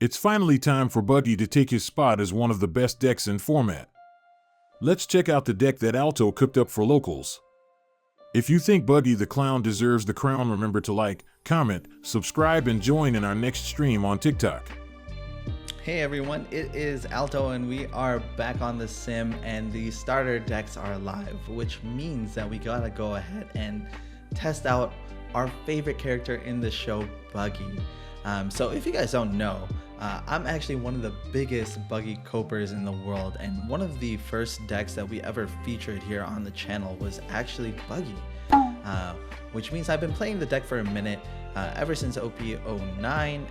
It's finally time for Buggy to take his spot as one of the best decks in format. Let's check out the deck that Alto cooked up for locals. If you think Buggy the Clown deserves the crown, remember to like, comment, subscribe, and join in our next stream on TikTok. Hey everyone, it is Alto and we are back on the sim and the starter decks are live, which means that we gotta go ahead and test out our favorite character in the show, Buggy. So if you guys don't know, I'm actually one of the biggest Buggy copers in the world, and one of the first decks that we ever featured here on the channel was actually Buggy, which means I've been playing the deck for a minute, ever since OP09,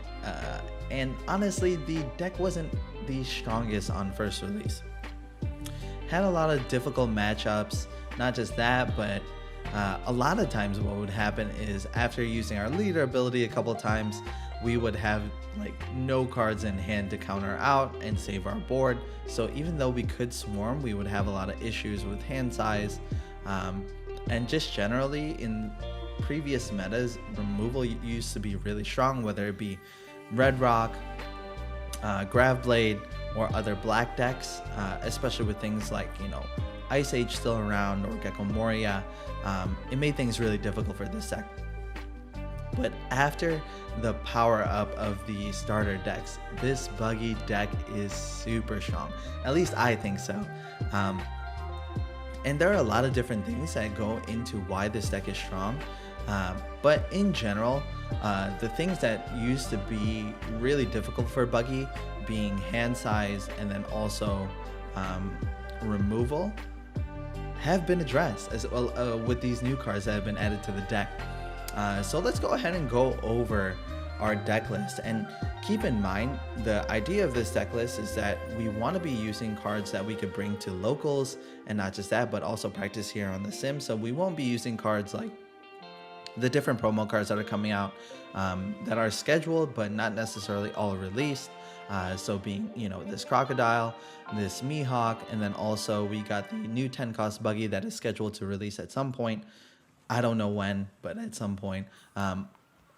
and honestly the deck wasn't the strongest on first release. Had a lot of difficult matchups, not just that, but a lot of times what would happen is after using our leader ability a couple times, we would have like no cards in hand to counter out and save our board. So even though we could swarm, we would have a lot of issues with hand size, and just generally in previous metas, removal used to be really strong, whether it be Red Rock, Graveblade, or other black decks, especially with things like, Ice Age still around or Gecko Moria. It made things really difficult for this deck. But after the power up of the starter decks, this Buggy deck is super strong. At least I think so. And there are a lot of different things that go into why this deck is strong. But in general, the things that used to be really difficult for Buggy, being hand size and then also removal, have been addressed as well with these new cards that have been added to the deck. So let's go ahead and go over our deck list, and keep in mind the idea of this deck list is that we want to be using cards that we could bring to locals, and not just that, but also practice here on the sim. So we won't be using cards like the different promo cards that are coming out, that are scheduled but not necessarily all released. So being, this Crocodile, this Mihawk, and then also we got the new 10 cost Buggy that is scheduled to release at some point. I don't know when, but at some point.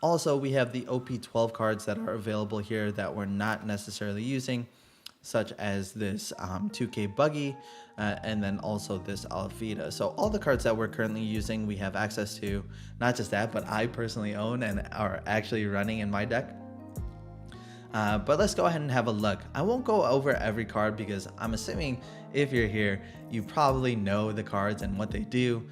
Also, we have the OP12 cards that are available here that we're not necessarily using, such as this 2K Buggy, and then also this Alfida. So all the cards that we're currently using, we have access to. Not just that, but I personally own and are actually running in my deck. But let's go ahead and have a look. I won't go over every card because I'm assuming if you're here, you probably know the cards and what they do.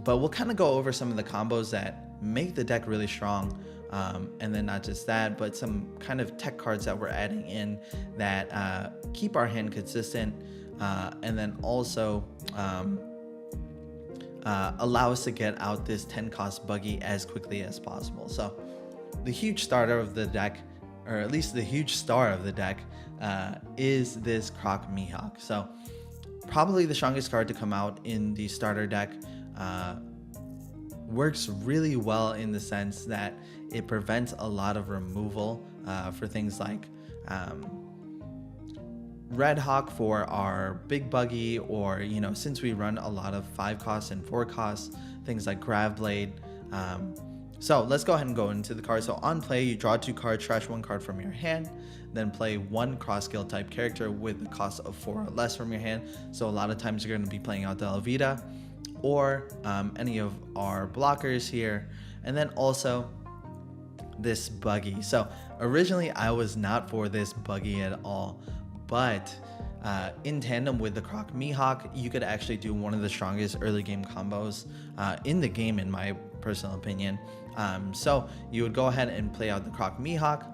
But we'll kind of go over some of the combos that make the deck really strong. And then not just that, but some kind of tech cards that we're adding in that keep our hand consistent, and then also allow us to get out this 10 cost Buggy as quickly as possible. So the huge starter of the deck, or at least the huge star of the deck, is this Croc Mihawk. So probably the strongest card to come out in the starter deck. Works really well in the sense that it prevents a lot of removal for things like Red Hawk for our big Buggy, or since we run a lot of 5 costs and 4 costs, things like Graveblade. So let's go ahead and go into the cards. So on play, you draw 2 cards, trash 1 card from your hand, then play 1 cross skill type character with the cost of 4 or less from your hand. So a lot of times you're going to be playing out the Alvida or any of our blockers here, and then also this Buggy. So originally I was not for this Buggy at all, but in tandem with the Croc Mihawk, you could actually do one of the strongest early game combos in the game, in my personal opinion. So you would go ahead and play out the Croc Mihawk,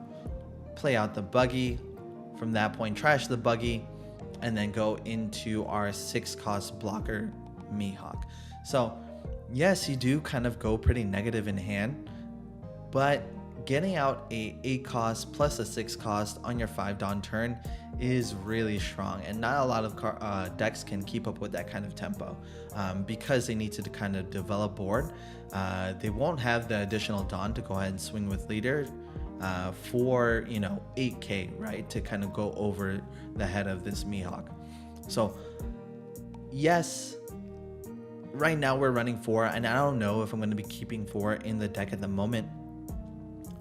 play out the Buggy, from that point trash the Buggy, and then go into our 6 cost blocker Mihawk. So yes, you do kind of go pretty negative in hand, but getting out a 8 cost plus a 6 cost on your 5 Dawn turn is really strong, and not a lot of decks can keep up with that kind of tempo, because they need to kind of develop board. They won't have the additional Dawn to go ahead and swing with leader for 8k, right, to kind of go over the head of this Mihawk. So yes, right now we're running 4, and I don't know if I'm going to be keeping 4 in the deck at the moment,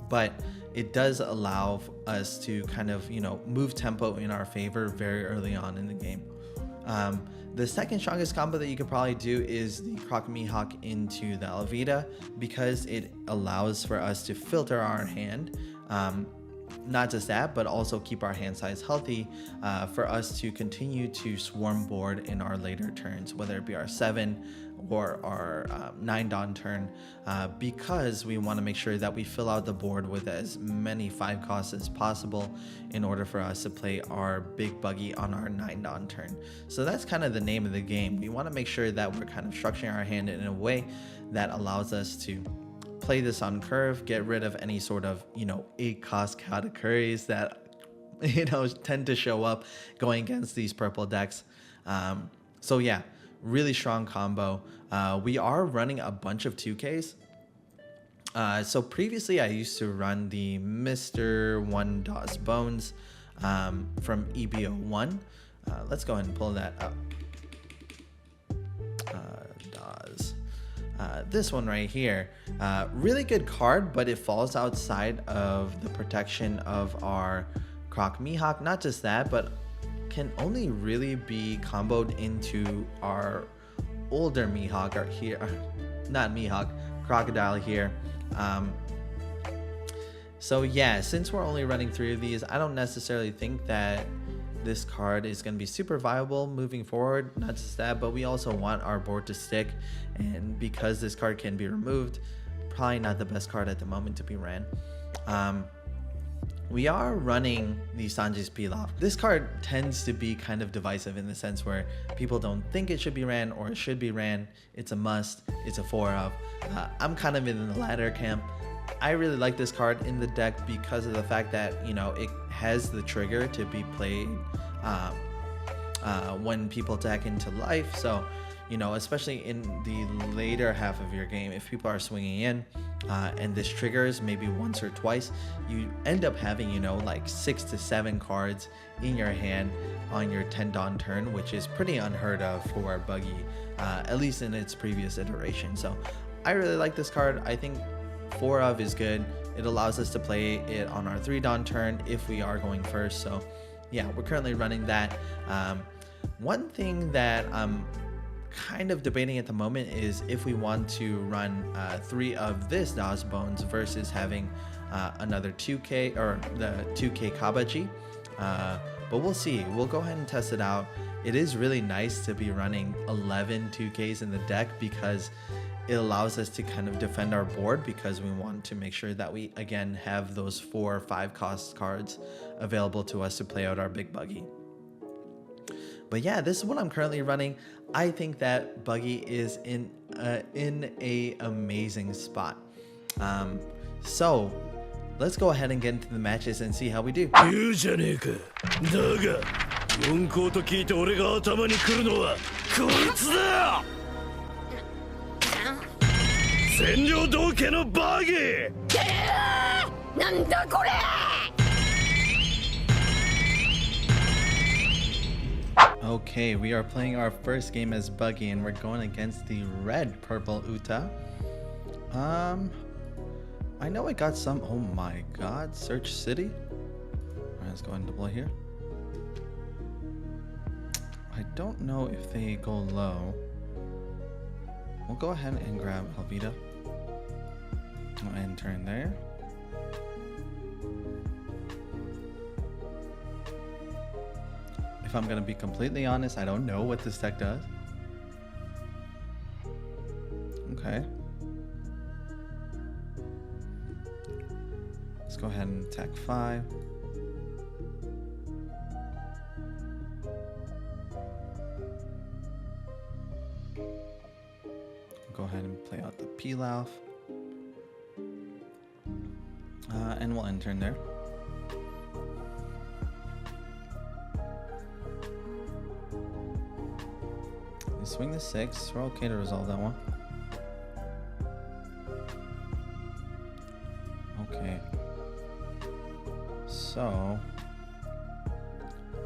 but it does allow us to kind of, you know, move tempo in our favor very early on in the game. The second strongest combo that you could probably do is the Croc Mihawk into the Alvida, because it allows for us to filter our hand. Not just that, but also keep our hand size healthy for us to continue to swarm board in our later turns, whether it be our 7 or our 9 dawn turn, because we want to make sure that we fill out the board with as many 5 costs as possible in order for us to play our big buggy on our 9 dawn turn. So that's kind of the name of the game. We want to make sure that we're kind of structuring our hand in a way that allows us to play this on curve, get rid of any sort of, you know, 8 cost categories that, you know, tend to show up going against these purple decks. So yeah, really strong combo. We are running a bunch of 2Ks. So previously I used to run the Mr. 1 DOS Bones from EBO1. Let's go ahead and pull that up. DOS. This one right here, really good card, but it falls outside of the protection of our Croc Mihawk. Not just that, but can only really be comboed into our older Mihawk, or here, not Mihawk, Crocodile here. So yeah, since we're only running 3 of these, I don't necessarily think that this card is going to be super viable moving forward. Not just that, but we also want our board to stick, and because this card can be removed, probably not the best card at the moment to be ran. We are running the Sanji's Pilaf. This card tends to be kind of divisive in the sense where people don't think it should be ran or it should be ran. It's a must, it's a 4 of. I'm kind of in the latter camp. I really like this card in the deck because of the fact that, you know, it has the trigger to be played when people attack into life. So, you know, especially in the later half of your game, if people are swinging in and this triggers maybe once or twice, you end up having, you know, like 6 to 7 cards in your hand on your 10 dawn turn, which is pretty unheard of for Buggy, at least in its previous iteration. So I really like this card. I think 4 of is good. It allows us to play it on our 3 dawn turn if we are going first. So yeah, we're currently running that. One thing that I'm kind of debating at the moment is if we want to run 3 of this DOS Bones versus having another 2K or the 2K Kabachi. But we'll see. We'll go ahead and test it out. It is really nice to be running 11 2Ks in the deck because it allows us to kind of defend our board, because we want to make sure that we again have those 4 or 5 cost cards available to us to play out our big buggy. But yeah, this is what I'm currently running. I think that Buggy is in a amazing spot. So let's go ahead and get into the matches and see how we do. Okay, we are playing our first game as Buggy, and we're going against the red purple Uta. I know I got some. Oh my god, Search City. Alright, let's go ahead and deploy here. I don't know if they go low. We'll go ahead and grab Alvida. And turn there. If I'm gonna be completely honest, I don't know what this deck does. Okay. Let's go ahead and attack 5. Go ahead and play out the Pilaf. And we'll end turn there. Swing the 6. We're okay to resolve that one. Okay. So,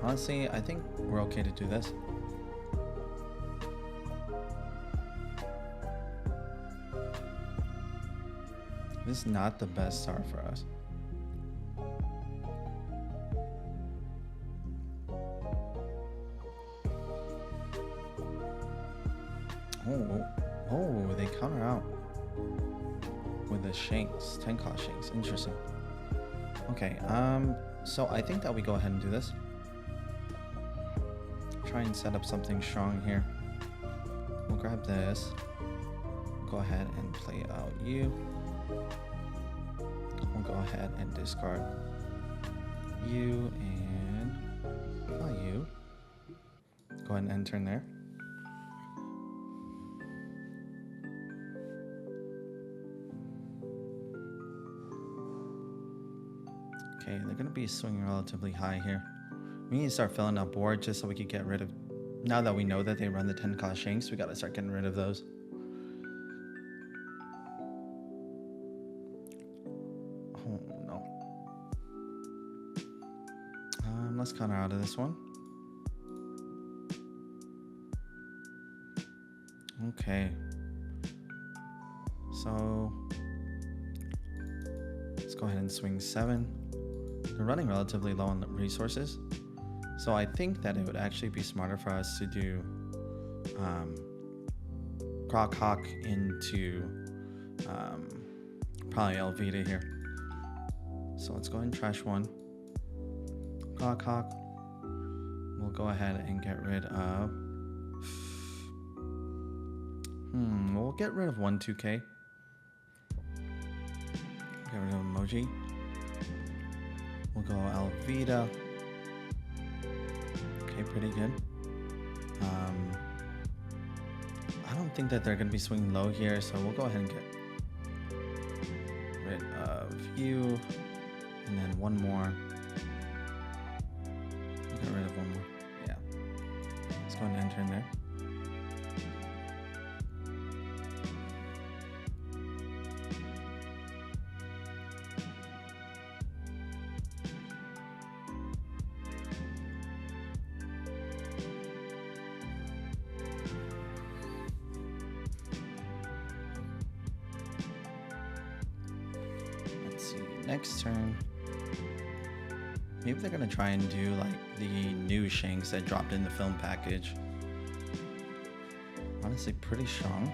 honestly, I think we're okay to do this. This is not the best start for us. Oh, they counter out with the shanks, 10 cost shanks. Interesting. Okay, so I think that we go ahead and do this. Try and set up something strong here. We'll grab this. Go ahead and play out you. We'll go ahead and discard you and you. Go ahead and end turn there. Okay, they're gonna be swinging relatively high here. We need to start filling up board just so we can get rid of. Now that we know that they run the 10 cost shanks, we gotta start getting rid of those. Oh no. Let's counter out of this one. Okay. So let's go ahead and swing 7. They're running relatively low on the resources. So I think that it would actually be smarter for us to do Croc Hawk into probably Elvita here. So let's go ahead and trash 1. Croc Hawk. We'll go ahead and get rid of... we'll get rid of 1-2K. Get rid of Emoji. We'll go Elvita. Okay, pretty good. I don't think that they're going to be swinging low here, so we'll go ahead and get rid of you. And then one more. Get rid of one more. Yeah. Let's go ahead and enter in there. Next turn, maybe they're gonna try and do like the new shanks that dropped in the film package. Honestly, pretty strong.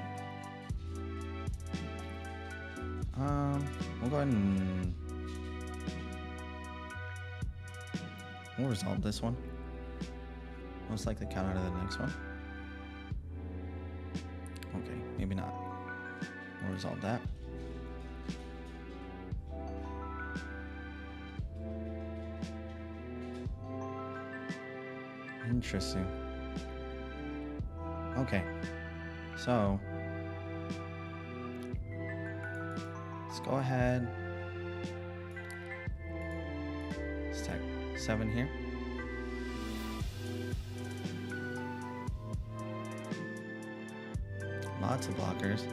We'll go ahead and we'll resolve this one. Most likely count out of the next one. Okay, maybe not. We'll resolve that. Interesting. Okay, so let's go ahead. Stack 7 here. Lots of blockers.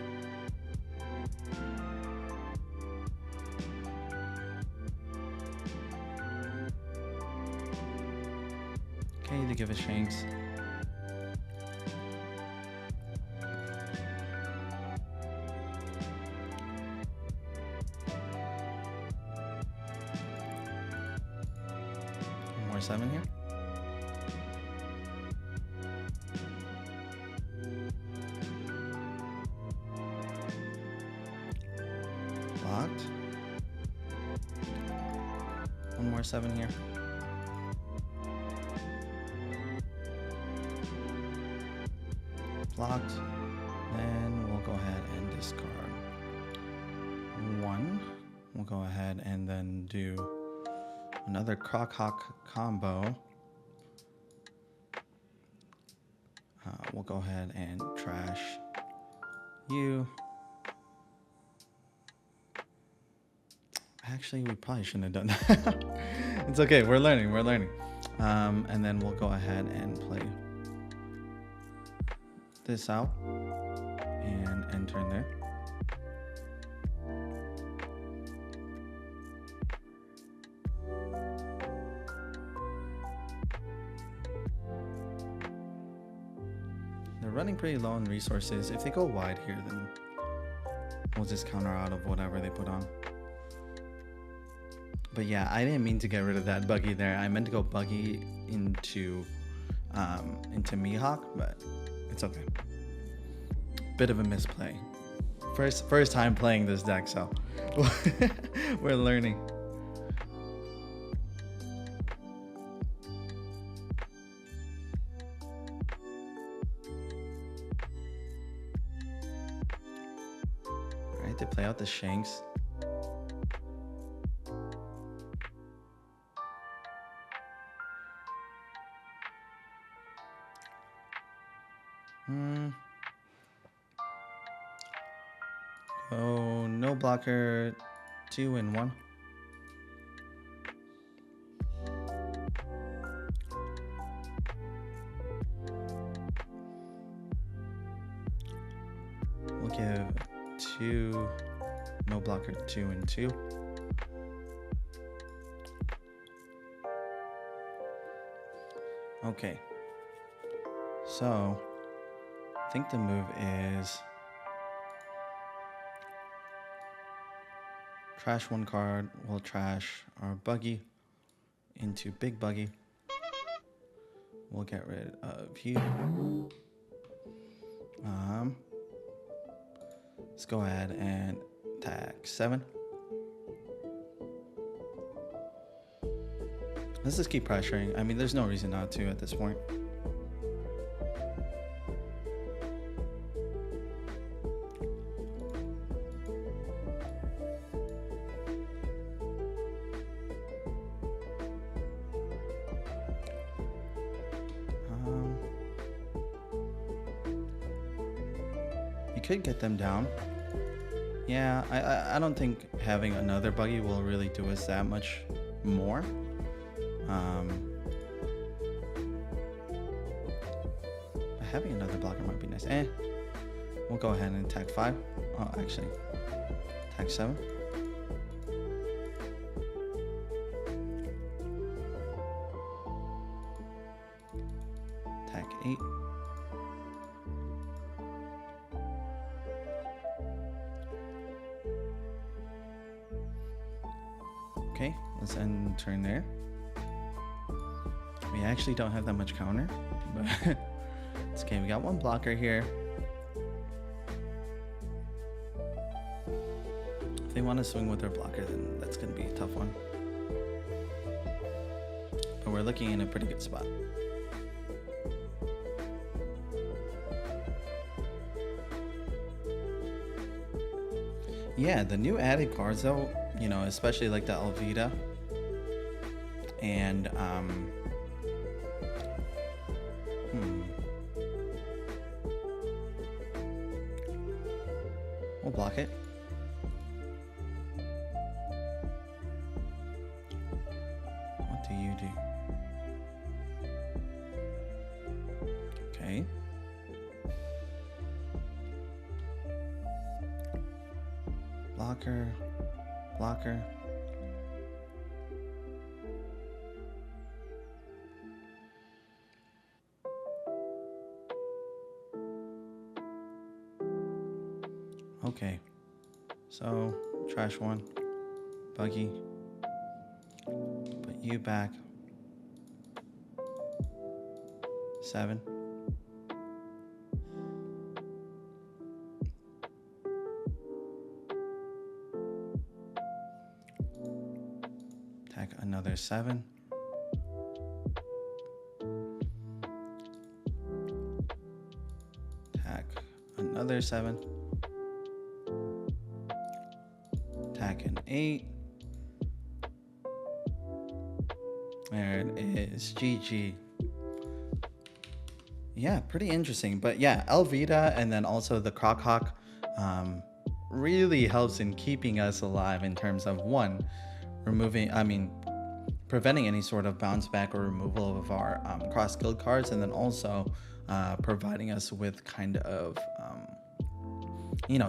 Okay, to give it shanks. One more 7 here. Blocked. One more 7 here. Blocked. Then we'll go ahead and discard 1. We'll go ahead and then do another Croc Hawk combo. We'll go ahead and trash you. Actually, we probably shouldn't have done that. It's okay. We're learning. And then we'll go ahead and play this out and enter in there. They're running pretty low on resources. If they go wide here, then we'll just counter out of whatever they put on. But yeah, I didn't mean to get rid of that Buggy there. I meant to go Buggy into Mihawk, but it's okay. bit of a misplay. First time playing this deck, so we're learning. All right, to play out the Shanks. Oh, no blocker, 2 and 1. We'll give 2, no blocker, 2 and 2. Okay. So, I think the move is trash 1 card. We'll trash our Buggy into Big Buggy. We'll get rid of you. Let's go ahead and attack 7. Let's just keep pressuring. I mean, there's no reason not to at this point. You could get them down. Yeah, I don't think having another Buggy will really do us that much more. Having another blocker might be nice. We'll go ahead and attack 5. Oh, actually, attack 7. Attack 8. Okay, let's end turn there. We actually don't have that much counter, but it's okay. We got 1 blocker here. If they want to swing with their blocker, then that's going to be a tough one. But we're looking in a pretty good spot. Yeah, the new added cards though, you know, especially like the Alvida and we'll block it. What do you do? Okay. Blocker, blocker. Okay, so trash 1, Buggy, put you back, 7. Attack another 7. Attack another 7. Attack an 8. There it is. GG. Yeah, pretty interesting. But yeah, Alvida and then also the Croc Hawk really helps in keeping us alive in terms of preventing any sort of bounce back or removal of our cross guild cards, and then also providing us with kind of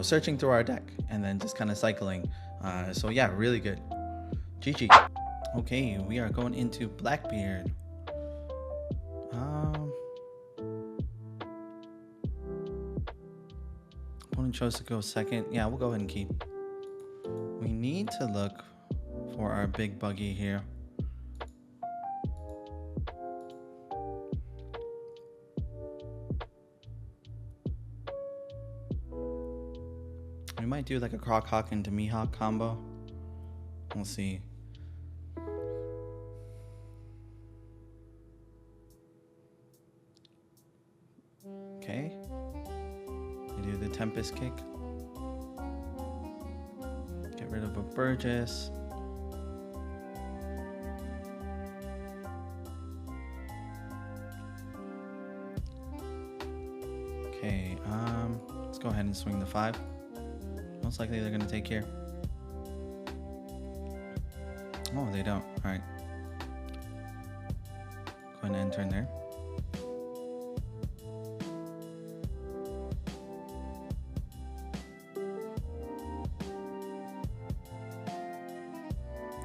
searching through our deck and then just kind of cycling. So yeah, really good. GG. Okay, we are going into Blackbeard. Opponent chose to go second. Yeah, we'll go ahead and keep. We need to look for our big Buggy here. We might do like a Croc Hawk into Mihawk combo. We'll see. Okay. We do the Tempest kick. Get rid of a Burgess. Okay, let's go ahead and swing the 5. Most likely they're gonna take here. Oh, they don't. Alright. Go ahead and turn there.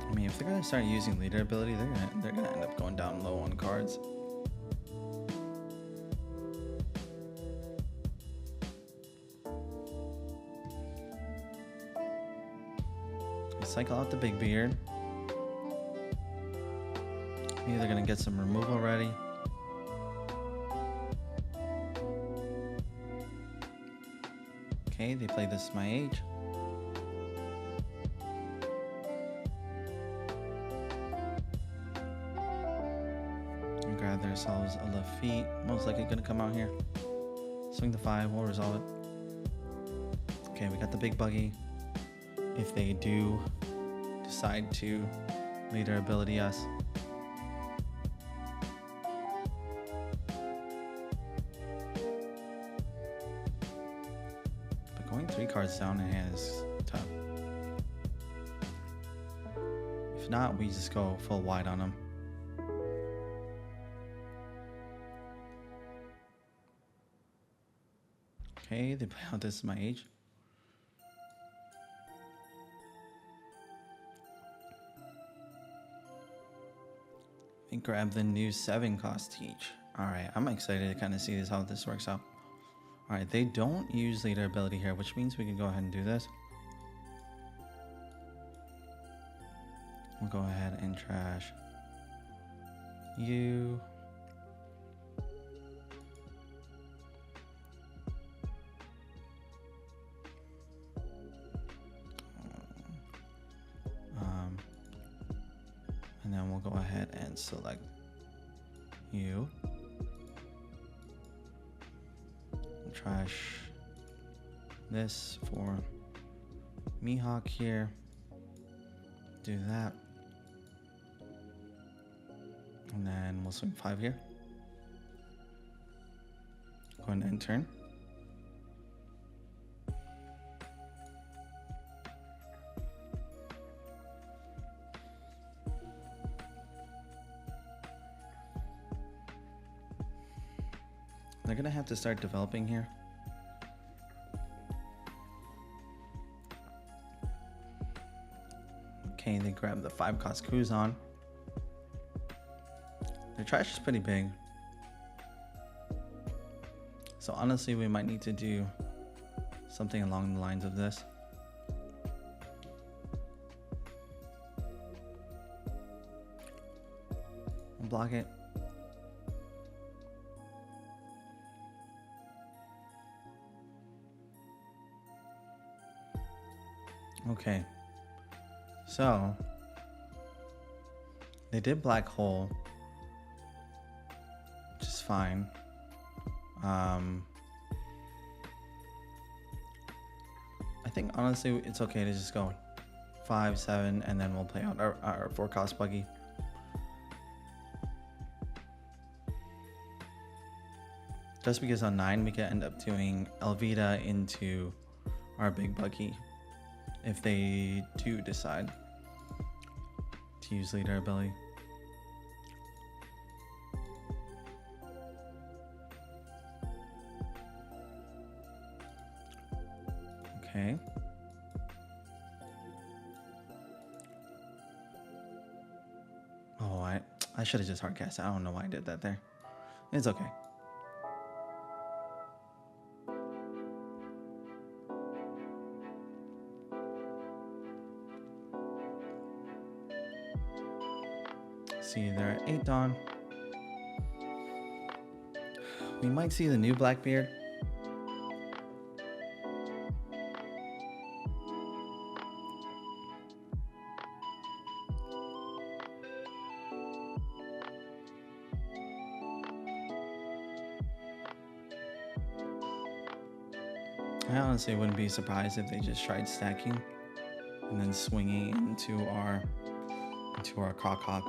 I mean, if they're gonna start using leader ability, they're gonna end up going down low on cards. Cycle out the Big Beard. Maybe they're gonna get some removal ready. Okay, they play This My Age. And grab themselves a Luffy. Most likely gonna come out here. Swing the 5, we'll resolve it. Okay, we got the big Buggy. If they do decide to leader ability us. But going 3 cards down in hand is tough. If not, we just go full wide on them. Okay, they play out This Is My Age. And grab the new 7-cost Teach. Alright, I'm excited to kind of see this, how this works out. Alright, they don't use leader ability here, which means we can go ahead and do this. We'll go ahead and trash you. And then we'll go ahead and select you. Trash this for Mihawk here. Do that. And then we'll swing 5 here. Go ahead and end turn. They're gonna have to start developing here. Okay, they grab the 5-cost Kuzan. Their trash is pretty big. So honestly, we might need to do something along the lines of this. Block it. Okay, so they did Black Hole, which is fine. I think honestly it's okay to just go 5, 7, and then we'll play out our 4-cost Buggy. Just because on 9 we could end up doing Elvita into our big Buggy. If they do decide to use leader ability. Okay. Oh, I should have just hard cast. I don't know why I did that there. It's okay. See, they're at 8 Dawn. We might see the new Blackbeard. I honestly wouldn't be surprised if they just tried stacking and then swinging into our Croc Hawk.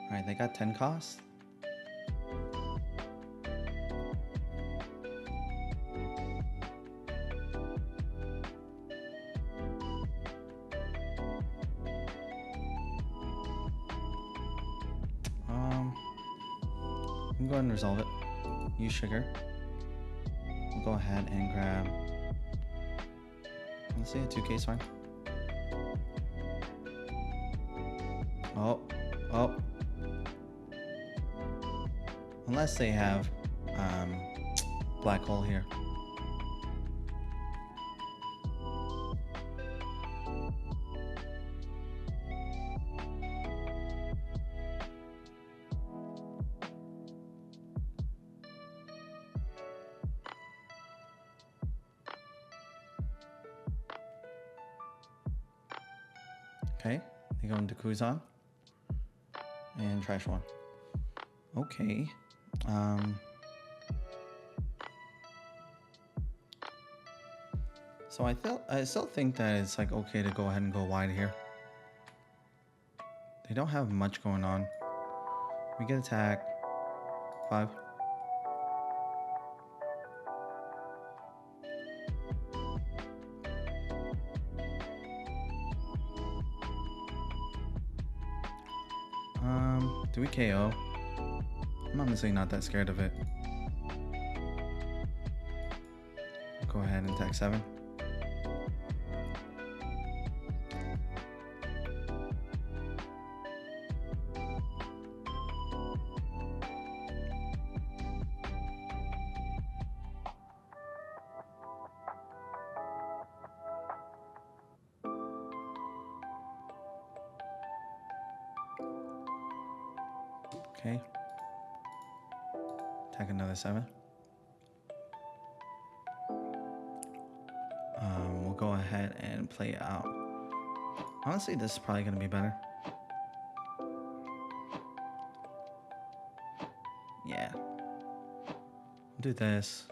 Alright, they got 10 cost. I'm going to resolve it. Use sugar. We'll go ahead and grab. Let's say a 2K is fine. Oh. Unless they have black hole here. Okay, they go into Kuzan and trash one. Okay. So I still think that it's like okay to go ahead and go wide here. They don't have much going on. We get attack 5. Do we KO? I'm honestly not that scared of it. Go ahead and attack 7. Okay. Attack another 7. We'll go ahead and play it out. Honestly, this is probably gonna be better. Yeah. Do this.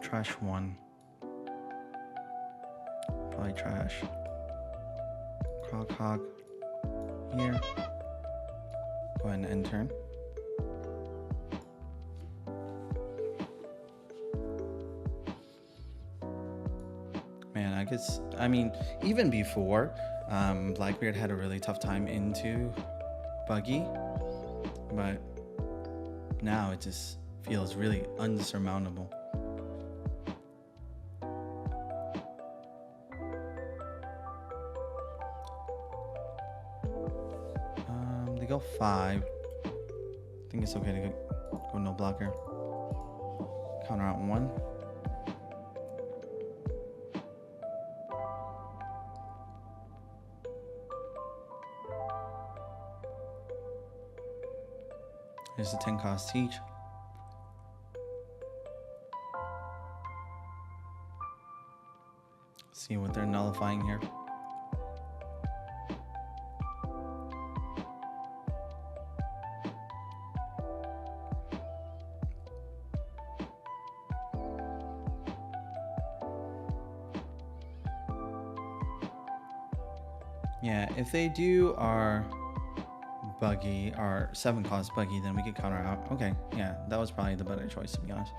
Trash 1. Probably trash. Croc Hawk here. Go ahead and end turn. Man, I mean, even before, Blackbeard had a really tough time into Buggy, but now it just feels really unsurmountable. They go 5. I think it's okay to go no blocker. Counter out 1. There's a 10 cost each. See what they're nullifying here. Yeah, if they do our Buggy, our 7 cost Buggy, then we could counter out. Okay, yeah, that was probably the better choice, to be honest.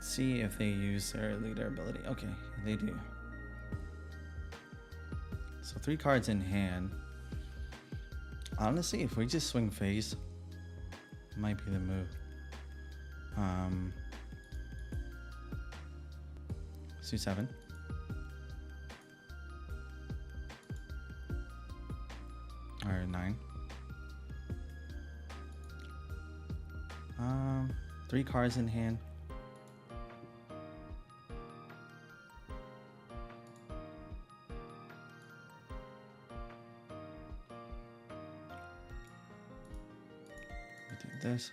See if they use their leader ability. Okay, they do. So 3 cards in hand. Honestly, if we just swing phase, might be the move. Suit 7. Or 9. 3 cards in hand. at this.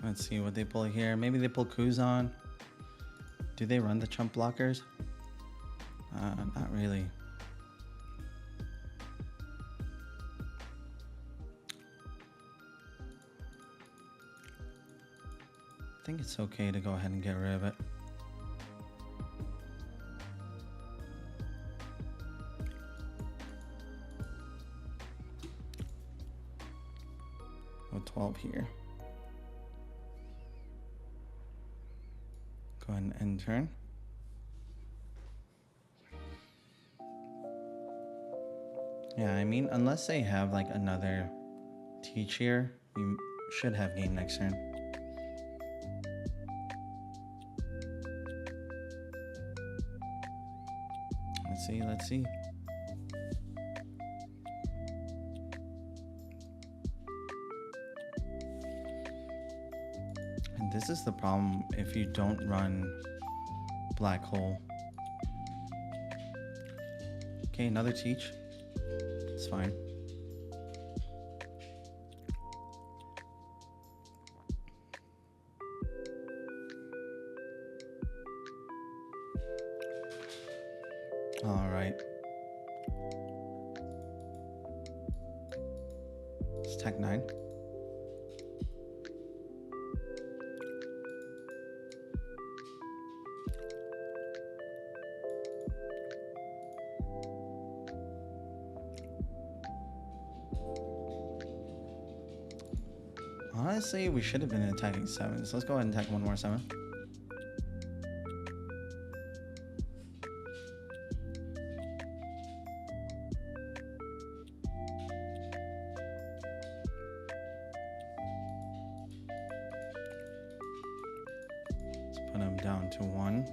Let's see what they pull here. Maybe they pull Kuzan. Do they run the chump blockers? Not really. I think it's okay to go ahead and get rid of it. Go 12 here. Go ahead and end turn. Yeah, I mean, unless they have like another teach here, we should have game next turn. Let's see. And this is the problem if you don't run black hole. Okay, another teach. It's fine. All right. It's Tech 9. Honestly, we should have been attacking 7. So let's go ahead and attack one more 7. Let's put him down to 1.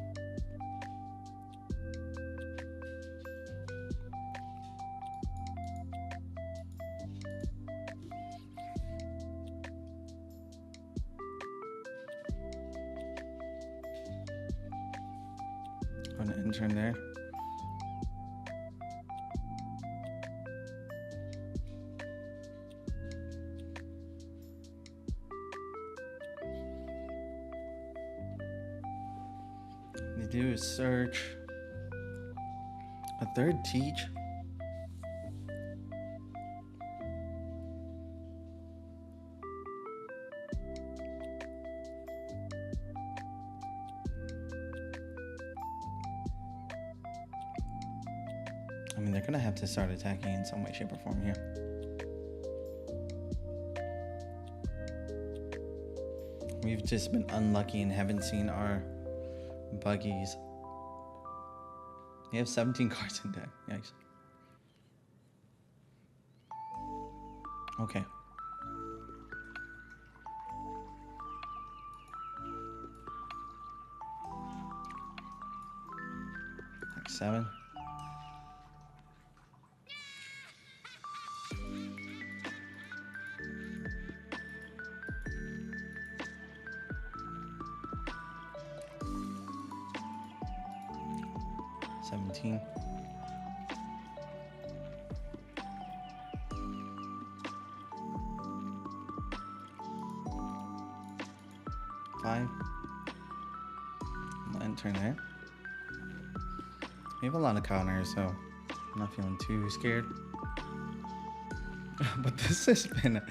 An intern there. They do a search. A third teach. I mean, they're gonna have to start attacking in some way, shape, or form here. We've just been unlucky and haven't seen our buggies. They have 17 cards in deck. Yikes. Okay. Like 7. Five. I'll enter there. We have a lot of counters, so I'm not feeling too scared. But this has been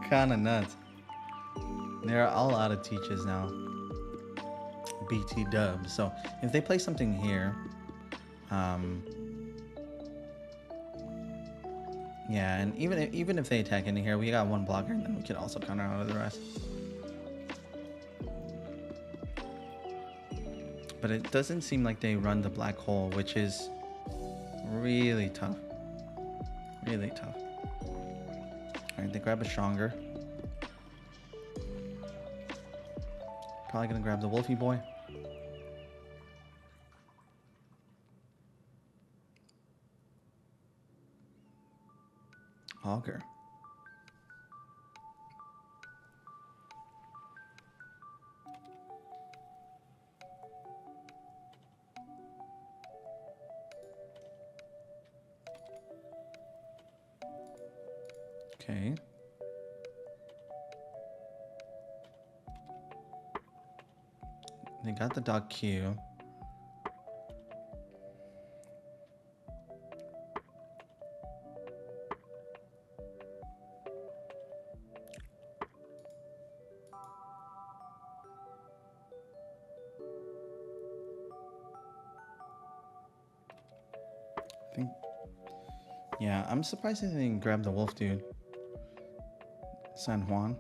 kind of nuts. They're all out of teaches now. BT dub. So if they play something here, yeah, and even if they attack into here, we got one blocker, and then we can also counter out of the rest. But it doesn't seem like they run the black hole, which is really tough. Really tough. Alright, they grab a stronger. Probably gonna grab the Wolfie boy. Auger. Okay. They got the dog Q. I think. Yeah, I'm surprised they didn't grab the wolf dude. San Juan.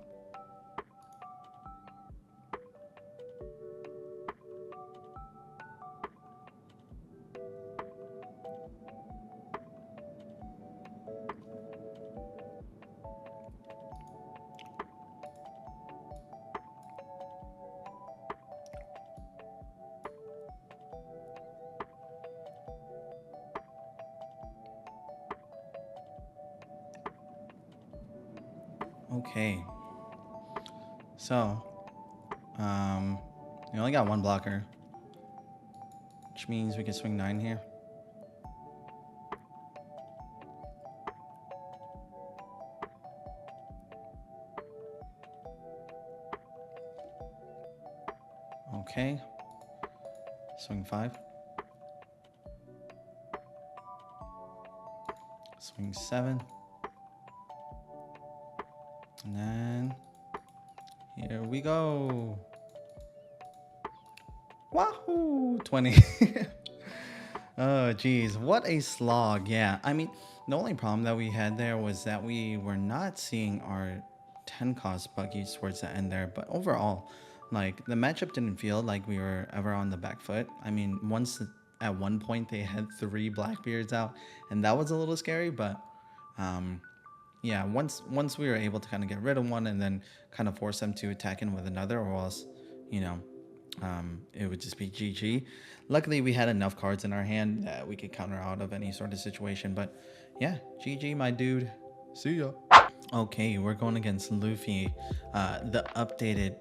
Okay. So, we only got one blocker, which means we can swing 9 here. Okay. Swing 5. Swing 7. And then here we go. Wahoo! 20. Oh, geez. What a slog. Yeah. I mean, the only problem that we had there was that we were not seeing our 10 cost buggies towards the end there. But overall, like, the matchup didn't feel like we were ever on the back foot. I mean, at one point they had 3 Blackbeards out, and that was a little scary, but yeah, once we were able to kind of get rid of one and then kind of force them to attack in with another, or else, you know, it would just be GG. Luckily, we had enough cards in our hand that we could counter out of any sort of situation. But yeah, GG, my dude. See ya. Okay, we're going against Luffy, the updated,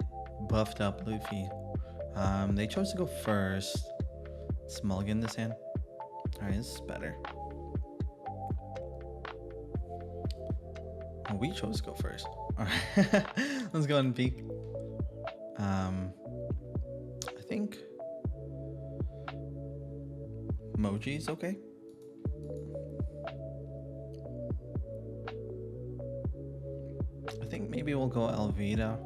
buffed up Luffy. They chose to go first. Let's mulligan this hand. All right, this is better. Oh, we chose to go first. All right, let's go ahead and peek. I think Moji's okay. I think maybe we'll go Elvita.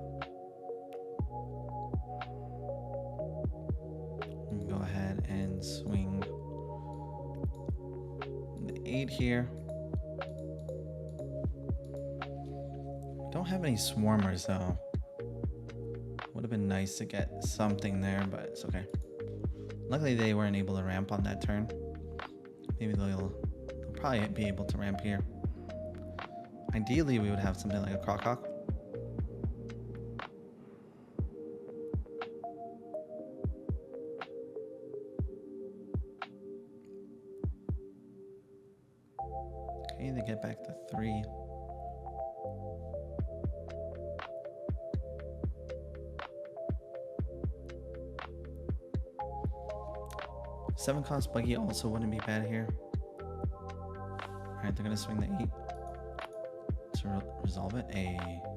Go ahead and swing the 8 here. Don't have any swarmers though. Would have been nice to get something there, but it's okay. Luckily they weren't able to ramp on that turn. Maybe they'll probably be able to ramp here. Ideally we would have something like a Croc. Okay, they get back to 3. Seven cost buggy also wouldn't be bad here. Alright, they're gonna swing the 8 to resolve it.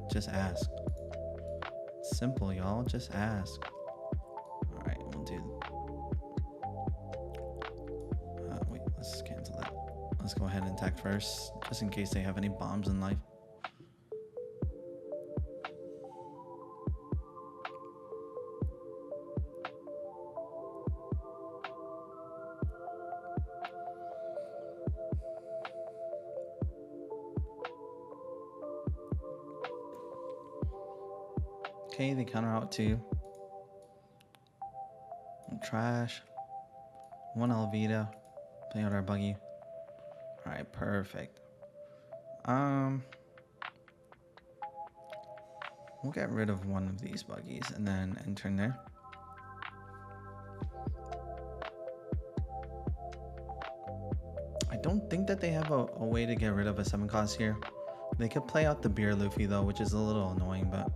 Just ask. Simple, y'all. Just ask. Alright, we'll do. Wait, let's cancel that. Let's go ahead and attack first, just in case they have any bombs in life. Okay, they counter out 2. Trash. 1 Alvita. Play out our buggy. Alright, perfect. We'll get rid of one of these buggies and then enter in there. I don't think that they have a way to get rid of a 7 cost here. They could play out the beer Luffy though, which is a little annoying, but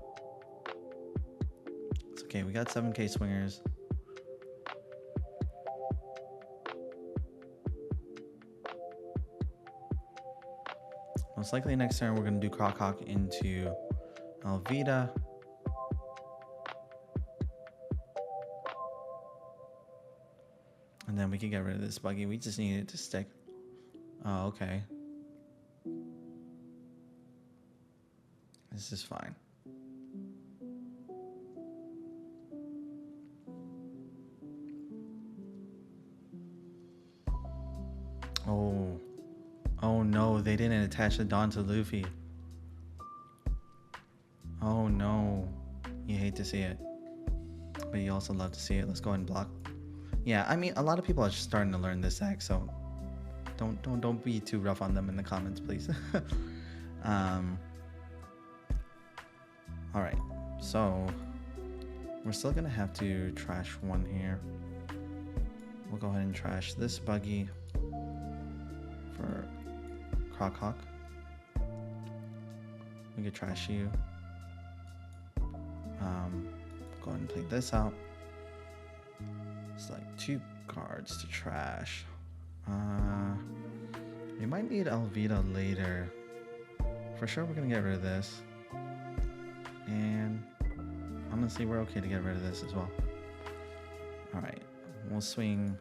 it's okay. We got 7k swingers. Most likely next turn we're going to do Croc Hawk into Alvida. And then we can get rid of this buggy. We just need it to stick. Oh, okay. This is fine. Oh. Oh no, they didn't attach the Dawn to Luffy. Oh no. You hate to see it. But you also love to see it. Let's go ahead and block. Yeah, I mean, a lot of people are just starting to learn this deck, so don't be too rough on them in the comments, please. Alright, so we're still gonna have to trash one here. We'll go ahead and trash this buggy for Croc Hawk. We could trash you. Go ahead and play this out. It's like 2 cards to trash. We might need Alvida later. For sure, we're gonna get rid of this. And honestly, we're okay to get rid of this as well. Alright, we'll swing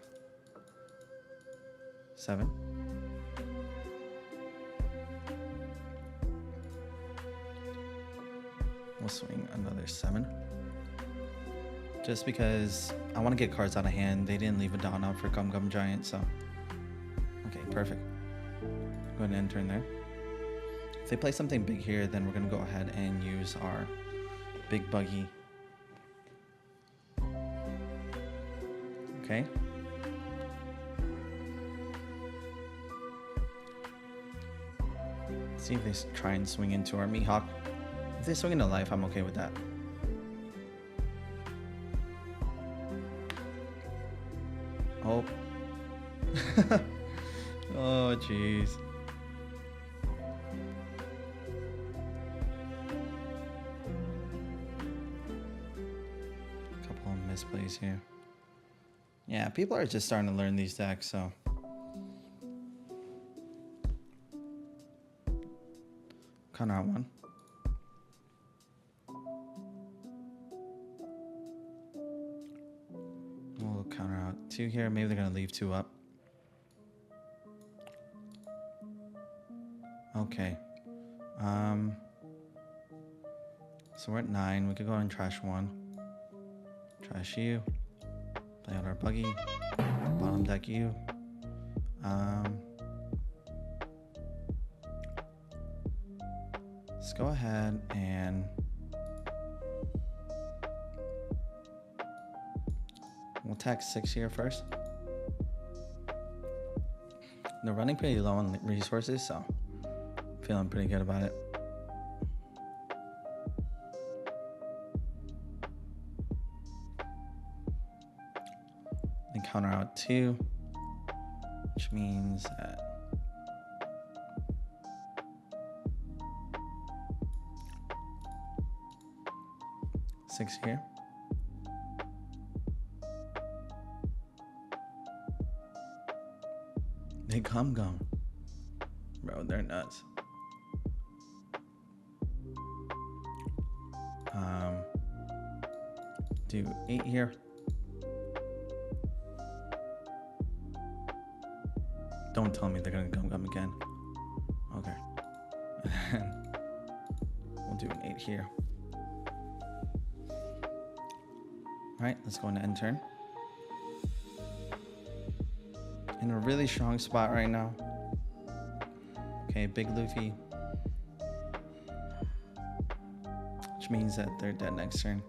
7. We'll swing another 7. Just because I want to get cards out of hand. They didn't leave a Dawn out for Gum Gum Giant, so. Okay, perfect. Go ahead and enter in there. If they play something big here, then we're going to go ahead and use our big buggy. Okay. Let's see if they try and swing into our Mihawk. If they swing into life, I'm okay with that. Oh. Oh, jeez. Couple of misplays here. Yeah, people are just starting to learn these decks, so. Counter out 1. We'll counter out 2 here. Maybe they're going to leave 2 up. Okay. So we're at 9. We could go ahead and trash 1. Trash you. Play out our buggy. Bottom deck you. Let's go ahead and we'll attack 6 here first. They're running pretty low on resources, so feeling pretty good about it. Then counter out 2, which means that six here. They gum. Bro, they're nuts. Do 8 here. Don't tell me they're gonna gum again. Okay. We'll do an 8 here. Alright, let's go into end turn. In a really strong spot right now. Okay, big Luffy. Which means that they're dead next turn.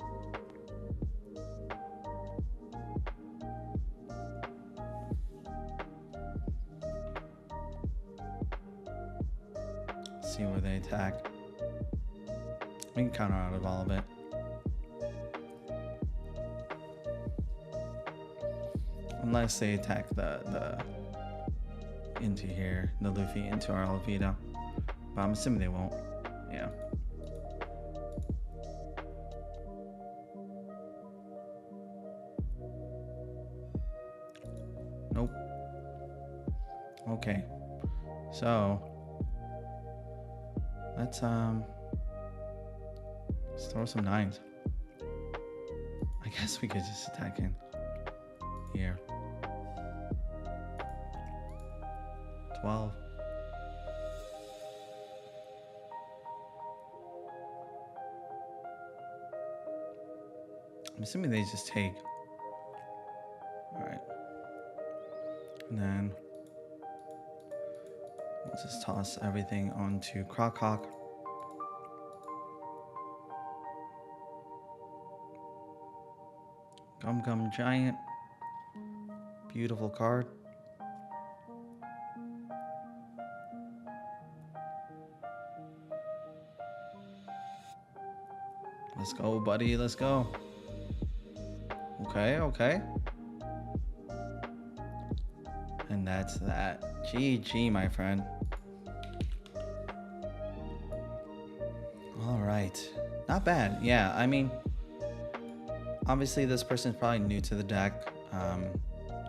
See where they attack. We can counter out of all of it. Unless they attack the into here, the Luffy into our Alvito. But I'm assuming they won't. Yeah. Nope. Okay. So let's throw some 9s. I guess we could just attack in here. 12. I'm assuming they just take. Alright. And then we'll just toss everything onto Croc. Gum Giant. Beautiful card. Let's go, buddy. Let's go. Okay. And that's that. GG, my friend. All right. Not bad. Yeah, I mean, obviously this person's probably new to the deck.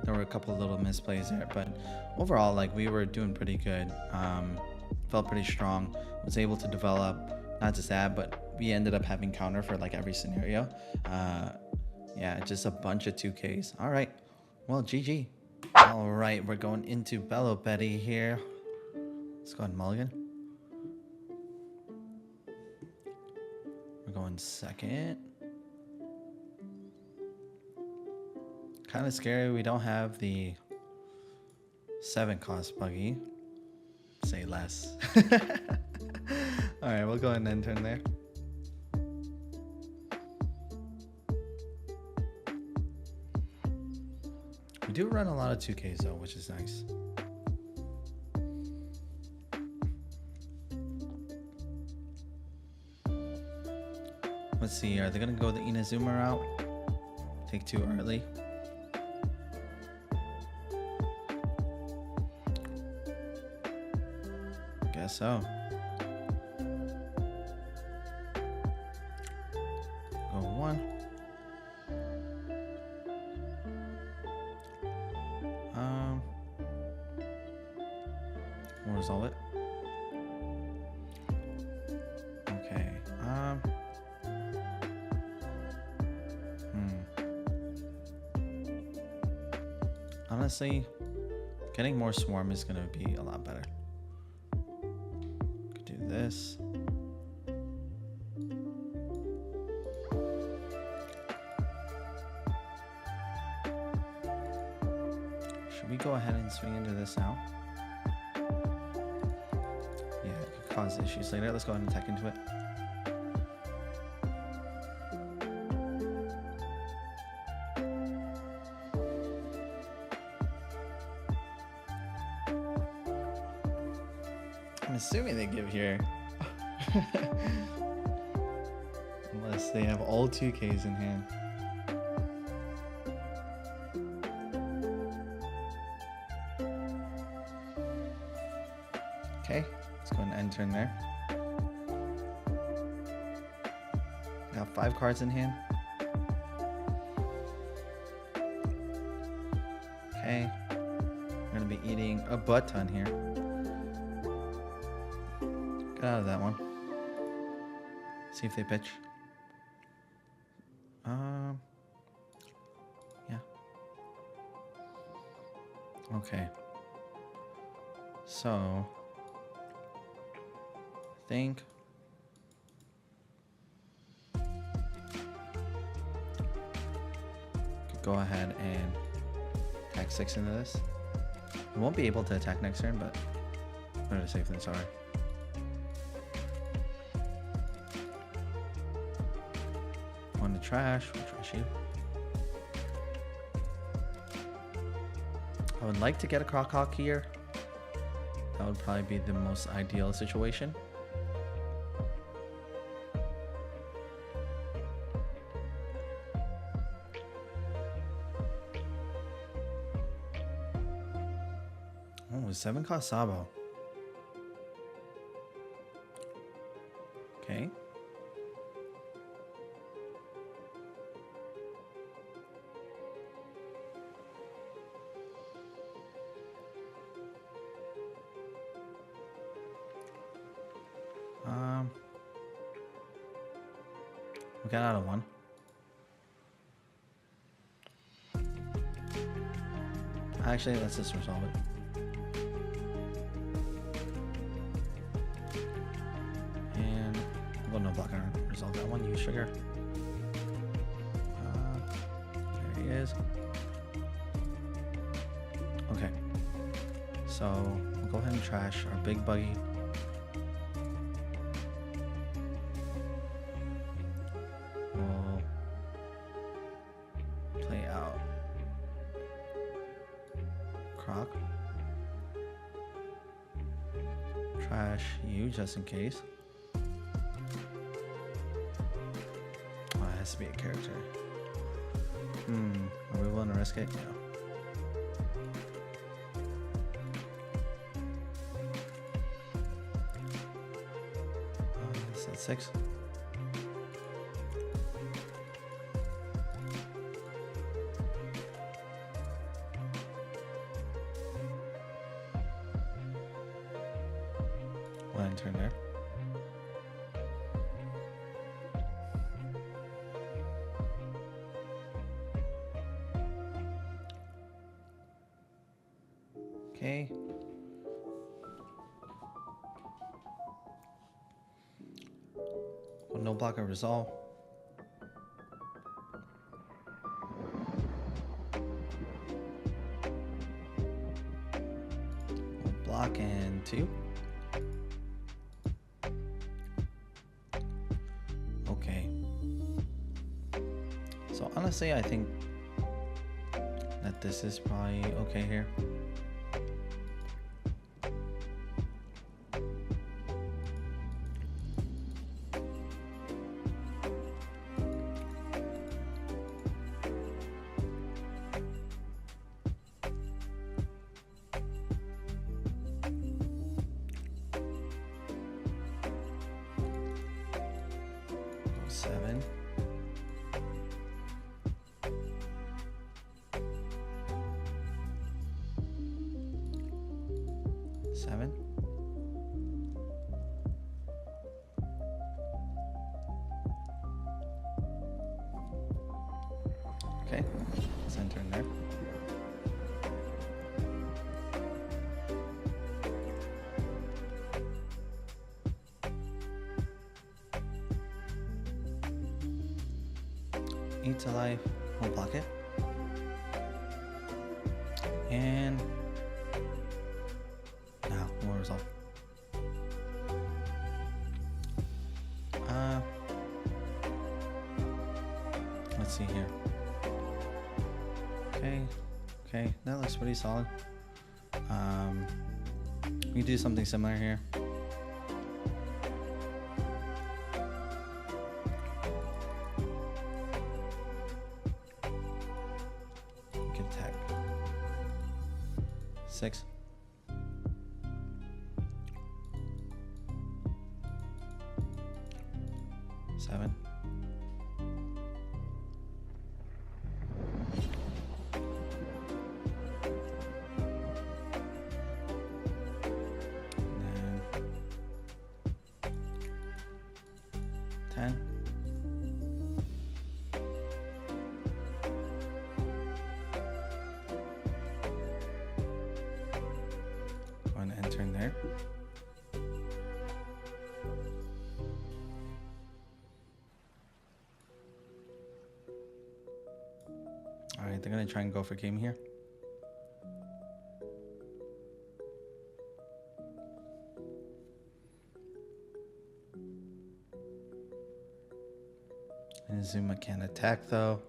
There were a couple of little misplays there, but overall, like, we were doing pretty good. Felt pretty strong. Was able to develop not just that, but we ended up having counter for like every scenario. Yeah, just a bunch of 2Ks. All right. Well, GG. All right, we're going into Belo Betty here. Let's go ahead and mulligan. We're going second. Kind of scary we don't have the 7-cost Buggy. Say less. Alright, we'll go ahead and turn there. We do run a lot of 2Ks though, which is nice. Let's see, are they gonna go the Inazuma route? Take 2 early. Guess so. Go 1. We'll resolve it. Okay. Honestly, getting more swarm is gonna be a lot better. Could do this. Should we go ahead and swing into this now? Yeah, it could cause issues later. Let's go ahead and attack into it. I'm assuming they give here. Unless they have all 2Ks in hand. Okay, let's go ahead and end turn there. Got 5 cards in hand. Okay, we're gonna be eating a butt ton here. Get out of that one. See if they pitch. Yeah. Okay. So, I think could go ahead and attack 6 into this. We won't be able to attack next turn, but better safe than sorry. On the trash, we'll trash you. I would like to get a Croc here. That would probably be the most ideal situation. Oh, 7 cost Sabo. Okay. We got out of 1. Actually, let's just resolve it. And we'll go no block and resolve that one. Use sugar. There he is. Okay. So we'll go ahead and trash our big buggy. We'll play out Croc. Trash you just in case. Oh, it has to be a character. Are we willing to risk it? No. That's 6. One turn there. Okay. Well, no block or resolve. One block and 2. Okay. So honestly, I think that this is probably okay here. Seven. Seven. Okay, let's enter in there. Eat to life, we'll block it. And now more resolve. Let's see here. Okay, that looks pretty solid. We can do something similar here. We can attack. 6. 7. And 10. Go and enter in there. Alright, they're gonna try and go for game here. And Zuma can't attack though.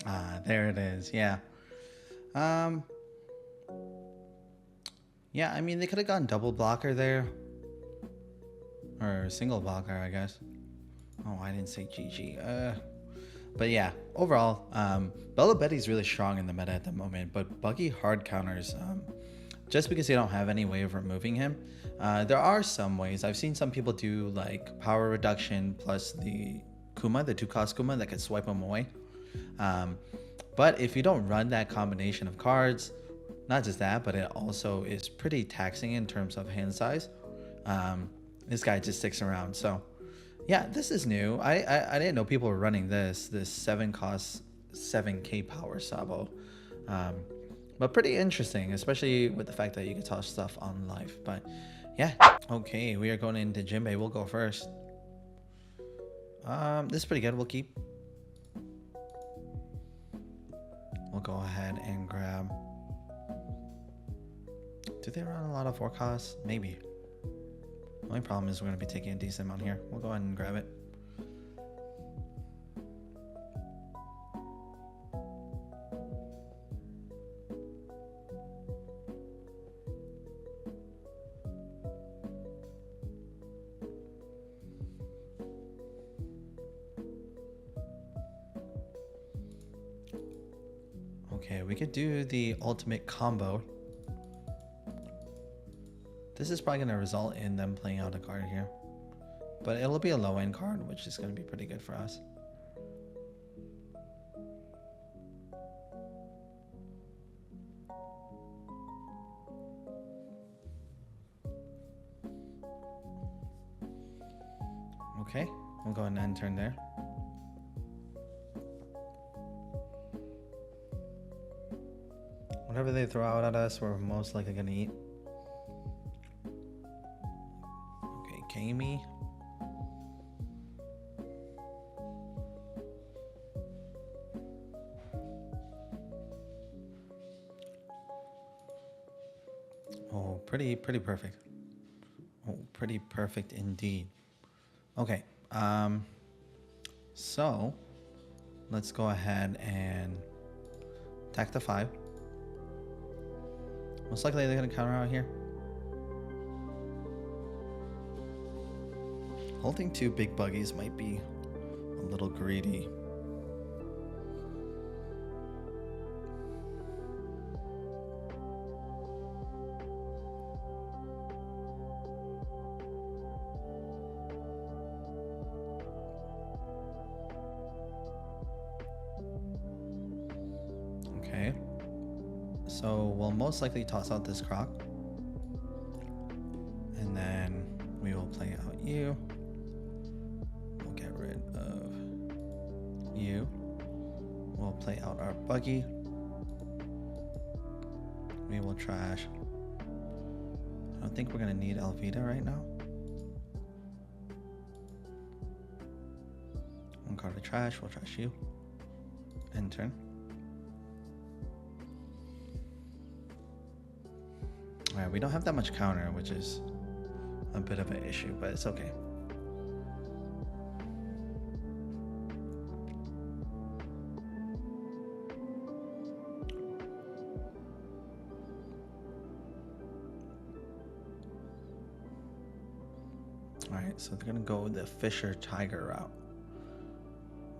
Ah, there it is. Yeah. Yeah, I mean, they could have gone double blocker there. Or single blocker, I guess. Oh, I didn't say GG. But yeah, overall, Belo Betty's really strong in the meta at the moment, but Buggy hard counters, just because they don't have any way of removing him. There are some ways. I've seen some people do like power reduction plus the Kuma, the 2-cost Kuma that can swipe him away. But if you don't run that combination of cards, not just that, but it also is pretty taxing in terms of hand size. This guy just sticks around. So yeah, this is new. I didn't know people were running this 7-cost 7k power Sabo. But pretty interesting, especially with the fact that you can toss stuff on life. But yeah, okay, we are going into Jinbe. We'll go first. This is pretty good. We'll keep. We'll go ahead and grab. Do they run a lot of 4 costs? Maybe. The only problem is we're going to be taking a decent amount here. We'll go ahead and grab it. Okay, we could do the ultimate combo. This is probably going to result in them playing out a card here. But it'll be a low-end card, which is going to be pretty good for us. Okay, we'll go ahead and end turn there. Whatever they throw out at us, we're most likely going to eat. Okay, Kami. Oh, pretty perfect. Oh, pretty perfect indeed. Okay, so let's go ahead and attack the 5. Most likely they're going to counter out here. Holding 2 big buggies might be a little greedy. Okay. So we'll most likely toss out this croc. And then we will play out you. We'll get rid of you. We'll play out our buggy. We will trash. I don't think we're going to need Elvita right now. One card to trash. We'll trash you. End turn. Alright, we don't have that much counter, which is a bit of an issue, but it's okay. Alright, so they're gonna go the Fisher Tiger route.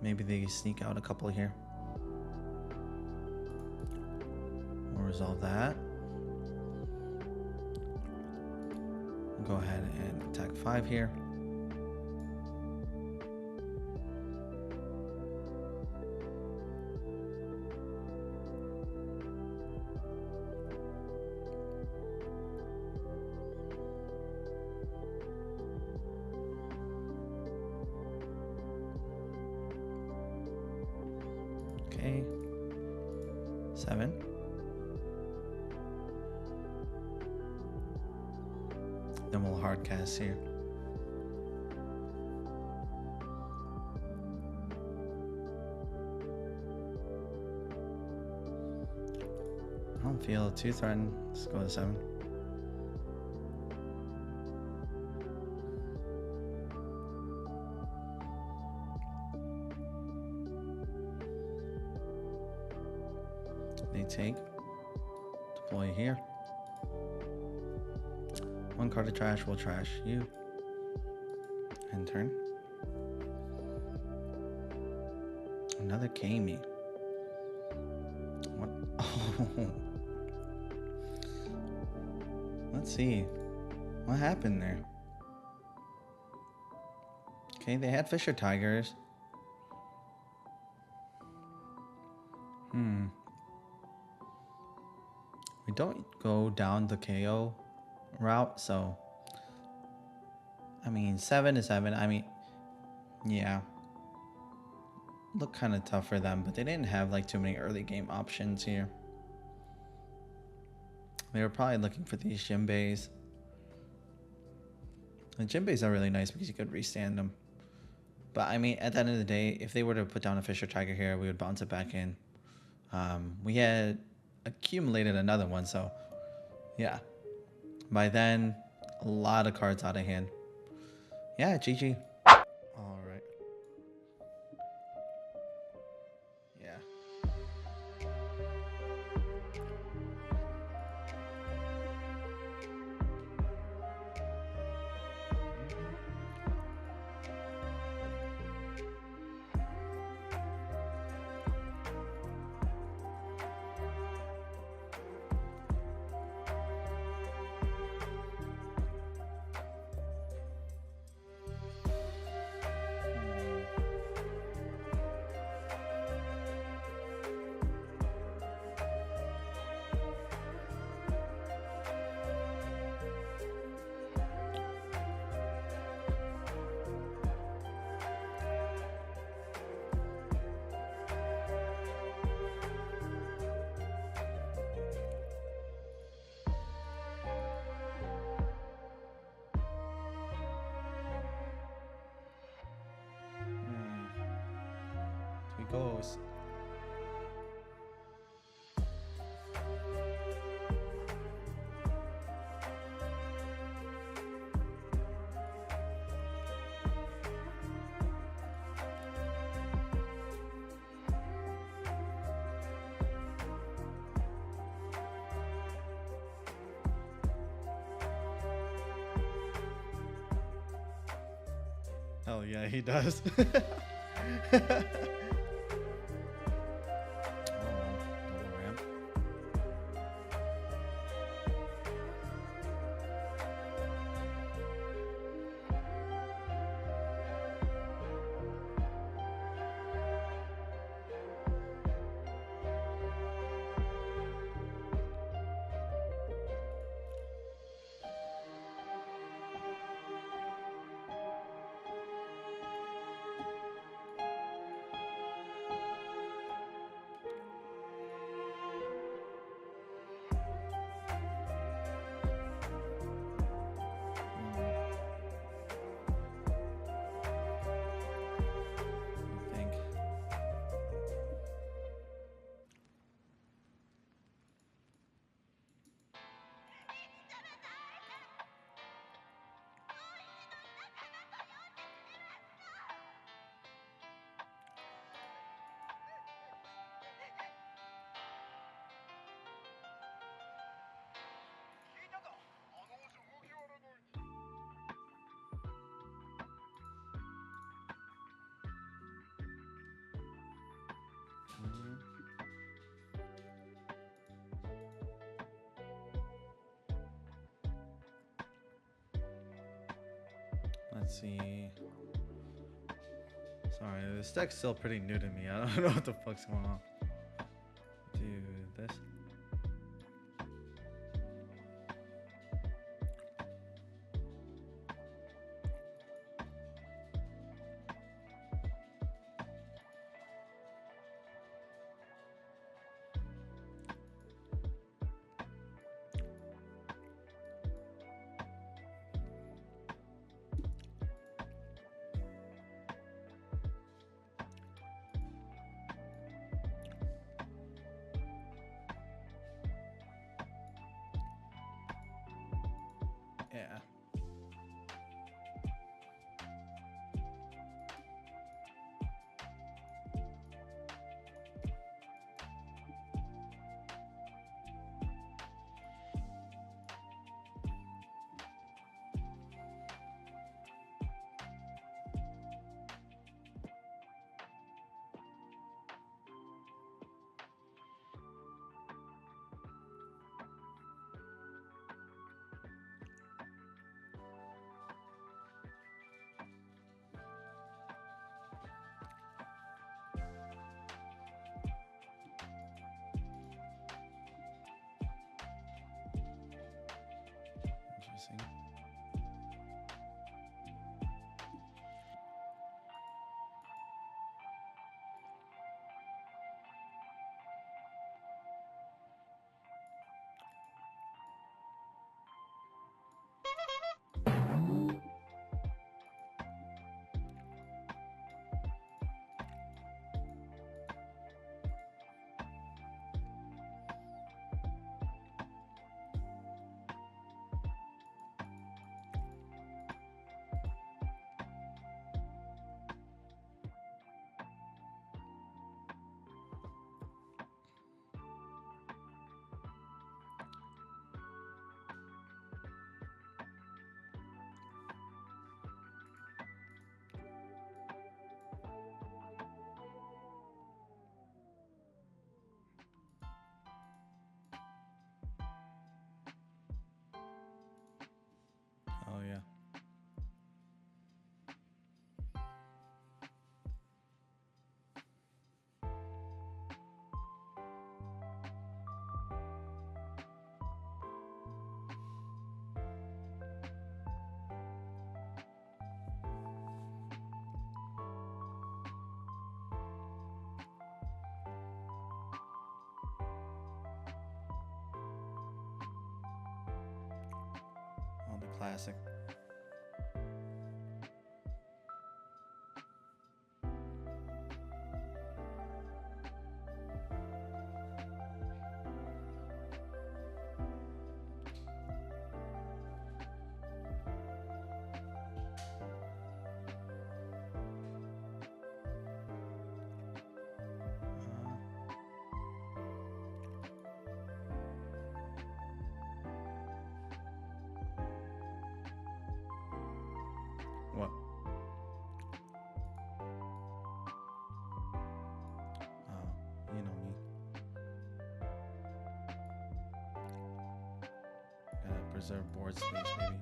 Maybe they sneak out a couple here. We'll resolve that. Go ahead and attack 5 here. Okay. 7. Then we'll hard cast here. I don't feel too threatened. Let's go to 7. They take. Deploy here. 1 card to trash, we'll trash you. End turn. Another Kami. What? Oh. Let's see. What happened there? Okay, they had Fisher Tigers. We don't go down the KO route, so I mean 7 is 7. I mean, yeah. Look kind of tough for them, but they didn't have like too many early game options here. They were probably looking for these Jinbes. The Jinbes are really nice because you could restand them. But I mean, at the end of the day, if they were to put down a Fisher Tiger here, we would bounce it back in. We had accumulated another one, so yeah. By then, a lot of cards out of hand. Yeah, GG. All right. Yeah. Here he goes. Oh yeah, he does. Let's see. Sorry, this deck's still pretty new to me. I don't know what the fuck's going on. Do this. classic. What? Oh, you know me. Gotta preserve board space, baby.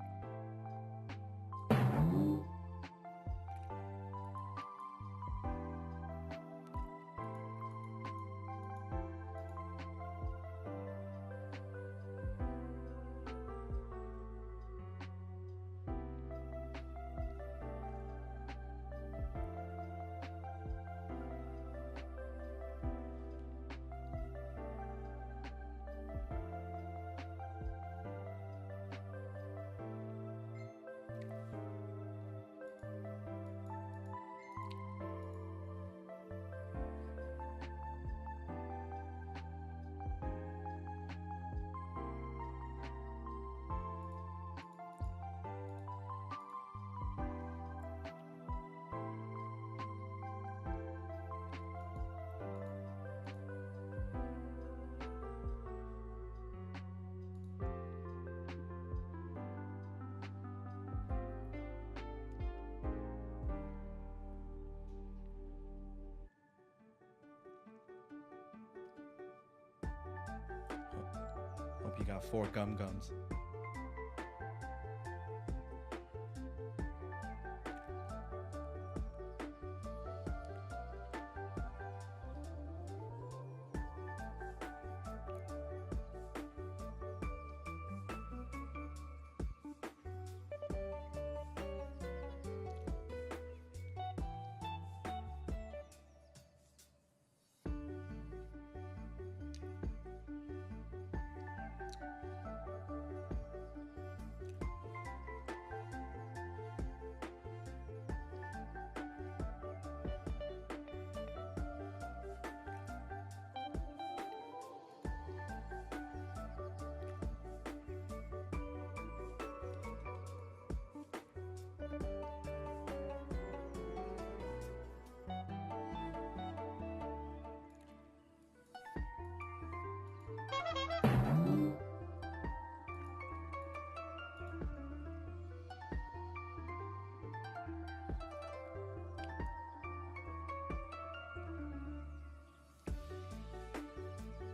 Hope you got 4 gums.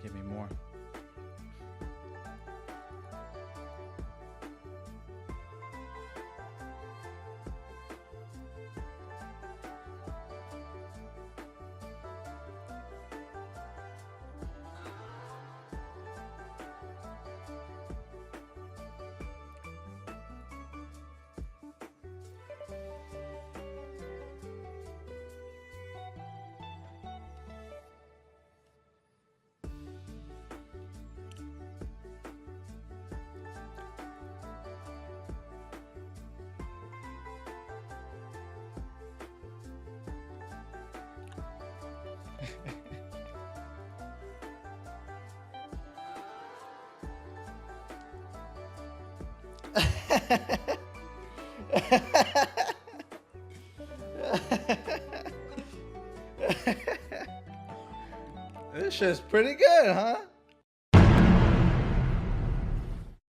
Give me more. This shit's pretty good, huh?